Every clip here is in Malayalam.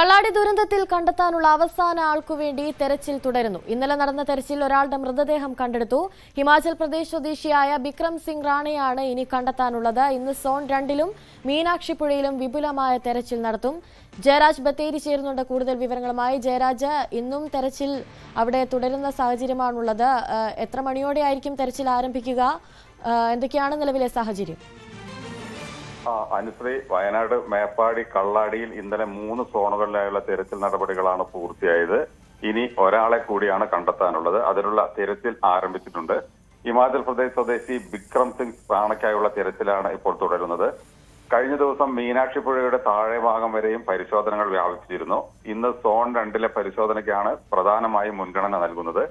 കള്ളാടി ദുരന്തത്തിൽ കണ്ടെത്താനുള്ള അവസാന ആൾക്കുവേണ്ടി തെരച്ചിൽ തുടരുന്നു. ഇന്നലെ നടന്ന തെരച്ചിൽ ഒരാളുടെ മൃതദേഹം കണ്ടെടുത്തു. ഹിമാചൽ പ്രദേശ് സ്വദേശിയായ ബിക്രം സിംഗ് റാണയാണ് ഇനി കണ്ടെത്താനുള്ളത്. ഇന്ന് സോൺ 2-ലും മീനാക്ഷിപ്പുഴയിലും വിപുലമായ തെരച്ചിൽ നടത്തും. ജയരാജ് ബത്തേരി ചേരുന്നുണ്ട് കൂടുതൽ വിവരങ്ങളുമായി. ജയരാജ്, ഇന്നും തെരച്ചിൽ അവിടെ തുടരുന്ന സാഹചര്യമാണുള്ളത്. എത്ര മണിയോടെയായിരിക്കും തെരച്ചിൽ ആരംഭിക്കുക? എന്തൊക്കെയാണ് നിലവിലെ സാഹചര്യം? അനുശ്രീ, വയനാട് മേപ്പാടി കള്ളാടിയിൽ ഇന്നലെ 3 സോണുകളിലായുള്ള തെരച്ചിൽ നടപടികളാണ് പൂർത്തിയായത്. ഇനി ഒരാളെ കൂടിയാണ് കണ്ടെത്താനുള്ളത്. അതിനുള്ള തെരച്ചിൽ ആരംഭിച്ചിട്ടുണ്ട്. ഹിമാചൽ പ്രദേശ് സ്വദേശി ബിക്രം സിംഗ് റാണയ്ക്കായുള്ള തെരച്ചിലാണ് ഇപ്പോൾ തുടരുന്നത്. കഴിഞ്ഞ ദിവസം മീനാക്ഷിപ്പുഴയുടെ താഴെ ഭാഗം വരെയും പരിശോധനകൾ വ്യാപിച്ചിരുന്നു. ഇന്ന് സോൺ 2-ലെ പരിശോധനയ്ക്കാണ് പ്രധാനമായും മുൻഗണന നൽകുന്നത്.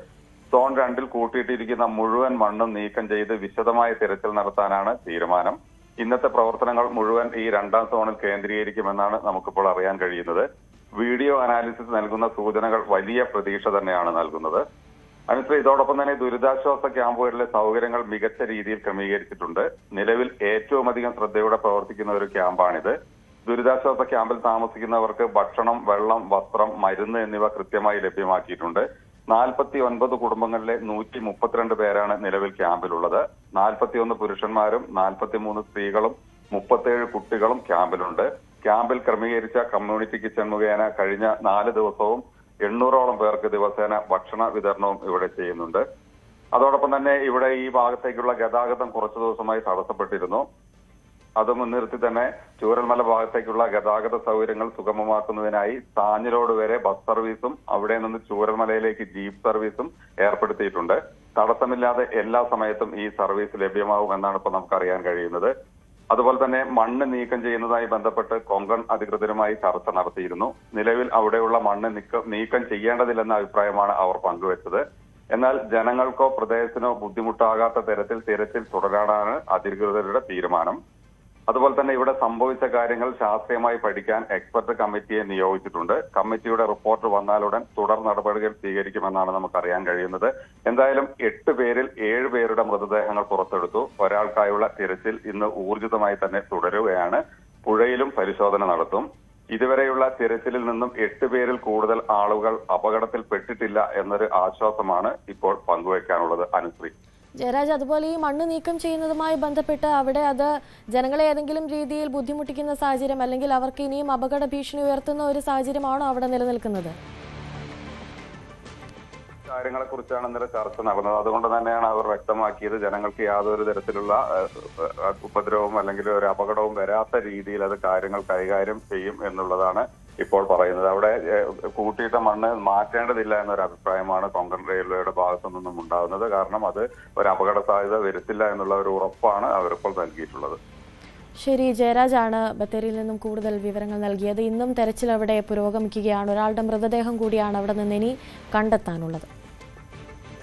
സോൺ 2-ൽ കൂട്ടിയിട്ടിരിക്കുന്ന മുഴുവൻ മണ്ണും നീക്കം ചെയ്ത് വിശദമായ തിരച്ചിൽ നടത്താനാണ് തീരുമാനം. ഇന്നത്തെ പ്രവർത്തനങ്ങൾ മുഴുവൻ ഈ 2-ാം സോണിൽ കേന്ദ്രീകരിക്കുമെന്നാണ് നമുക്കിപ്പോൾ അറിയാൻ കഴിയുന്നത്. വീഡിയോ അനാലിസിസ് നൽകുന്ന സൂചനകൾ വലിയ പ്രതീക്ഷ തന്നെയാണ് നൽകുന്നത്. അനുശ്രീ, ഇതോടൊപ്പം തന്നെ ദുരിതാശ്വാസ ക്യാമ്പുകളിലെ സൗകര്യങ്ങൾ മികച്ച രീതിയിൽ ക്രമീകരിച്ചിട്ടുണ്ട്. നിലവിൽ ഏറ്റവും അധികം ശ്രദ്ധയോടെ പ്രവർത്തിക്കുന്ന ഒരു ക്യാമ്പാണിത്. ദുരിതാശ്വാസ ക്യാമ്പിൽ താമസിക്കുന്നവർക്ക് ഭക്ഷണം, വെള്ളം, വസ്ത്രം, മരുന്ന് എന്നിവ കൃത്യമായി ലഭ്യമാക്കിയിട്ടുണ്ട്. 49 കുടുംബങ്ങളിലെ 132 പേരാണ് നിലവിൽ ക്യാമ്പിലുള്ളത്. 41 പുരുഷന്മാരും 43 സ്ത്രീകളും 37 കുട്ടികളും ക്യാമ്പിലുണ്ട്. ക്യാമ്പിൽ ക്രമീകരിച്ച കമ്മ്യൂണിറ്റി കിച്ചൺ മുഖേന കഴിഞ്ഞ 4 ദിവസവും 800ഓളം പേർക്ക് ദിവസേന ഭക്ഷണ വിതരണവും ഇവിടെ ചെയ്യുന്നുണ്ട്. അതോടൊപ്പം തന്നെ ഇവിടെ ഈ ഭാഗത്തേക്കുള്ള ഗതാഗതം കുറച്ചു ദിവസമായി തടസ്സപ്പെട്ടിരുന്നു. അത് മുൻനിർത്തി തന്നെ ചൂരൽമല ഭാഗത്തേക്കുള്ള ഗതാഗത സൗകര്യങ്ങൾ സുഗമമാക്കുന്നതിനായി താഞ്ഞിലോട് വരെ ബസ് സർവീസും അവിടെ നിന്ന് ചൂരൽമലയിലേക്ക് ജീപ്പ് സർവീസും ഏർപ്പെടുത്തിയിട്ടുണ്ട്. തടസ്സമില്ലാതെ എല്ലാ സമയത്തും ഈ സർവീസ് ലഭ്യമാകുമെന്നാണ് ഇപ്പോൾ നമുക്കറിയാൻ കഴിയുന്നത്. അതുപോലെ തന്നെ മണ്ണ് നീക്കം ചെയ്യുന്നതുമായി ബന്ധപ്പെട്ട് കൊങ്കൺ അധികൃതരുമായി ചർച്ച നടത്തിയിരുന്നു. നിലവിൽ അവിടെയുള്ള മണ്ണ് നീക്കം ചെയ്യേണ്ടതില്ലെന്ന അഭിപ്രായമാണ് അവർ പങ്കുവച്ചത്. എന്നാൽ ജനങ്ങൾക്കോ പ്രദേശത്തിനോ ബുദ്ധിമുട്ടാകാത്ത തരത്തിൽ തിരച്ചിൽ തുടരാനാണ് അധികൃതരുടെ തീരുമാനം. അതുപോലെ തന്നെ ഇവിടെ സംഭവിച്ച കാര്യങ്ങൾ ശാസ്ത്രീയമായി പഠിക്കാൻ എക്സ്പെർട്ട് കമ്മിറ്റിയെ നിയോഗിച്ചിട്ടുണ്ട്. കമ്മിറ്റിയുടെ റിപ്പോർട്ട് വന്നാലുടൻ തുടർ നടപടികൾ സ്വീകരിക്കുമെന്നാണ് നമുക്കറിയാൻ കഴിയുന്നത്. എന്തായാലും 8 പേരിൽ 7 പേരുടെ മൃതദേഹങ്ങൾ പുറത്തെടുത്തു. ഒരാൾക്കായുള്ള തിരച്ചിൽ ഇന്ന് ഊർജിതമായി തന്നെ തുടരുകയാണ്. പുഴയിലും പരിശോധന നടത്തും. ഇതുവരെയുള്ള തിരച്ചിലിൽ നിന്നും 8 പേരിൽ കൂടുതൽ ആളുകൾ അപകടത്തിൽപ്പെട്ടിട്ടില്ല എന്നൊരു ആശ്വാസമാണ് ഇപ്പോൾ പങ്കുവയ്ക്കാനുള്ളത്. അനുശ്രീ. ജയരാജ്, അതുപോലെ ഈ മണ്ണ് നീക്കം ചെയ്യുന്നതുമായി ബന്ധപ്പെട്ട് അവിടെ അത് ജനങ്ങളെ ഏതെങ്കിലും രീതിയിൽ ബുദ്ധിമുട്ടിക്കുന്ന സാഹചര്യം അല്ലെങ്കിൽ അവർക്ക് ഇനിയും അപകട ഭീഷണി ഉയർത്തുന്ന ഒരു സാഹചര്യമാണോ അവിടെ നിലനിൽക്കുന്നത്? കാര്യങ്ങളെ കുറിച്ചാണ് ഇന്നലെ ചർച്ച നടന്നത്. അതുകൊണ്ട് തന്നെയാണ് അവർ വ്യക്തമാക്കിയത് ജനങ്ങൾക്ക് യാതൊരു തരത്തിലുള്ള ഉപദ്രവവും അല്ലെങ്കിൽ ഒരു അപകടവും വരാത്ത രീതിയിൽ അത് കാര്യങ്ങൾ കൈകാര്യം ചെയ്യും എന്നുള്ളതാണ് ഇപ്പോൾ പറയുന്നത്. അവിടെ കൂട്ടിയിട്ട മണ്ണ് മാറ്റേണ്ടതില്ല എന്നൊരു അഭിപ്രായമാണ് കൊങ്കൺ റെയിൽവേയുടെ ഭാഗത്തു നിന്നും ഉണ്ടാകുന്നത്. കാരണം അത് ഒരു അപകട സാധ്യത വരുത്തില്ല എന്നുള്ള ഒരു ഉറപ്പാണ് അവരിപ്പോൾ നൽകിയിട്ടുള്ളത്. ശരി, ജയരാജാണ് ബത്തേരിയിൽ നിന്നും കൂടുതൽ വിവരങ്ങൾ നൽകിയത്. ഇന്നും തെരച്ചിൽ അവിടെ പുരോഗമിക്കുകയാണ്. ഒരാളുടെ മൃതദേഹം കൂടിയാണ് അവിടെ നിന്ന് ഇനി കണ്ടെത്താനുള്ളത്.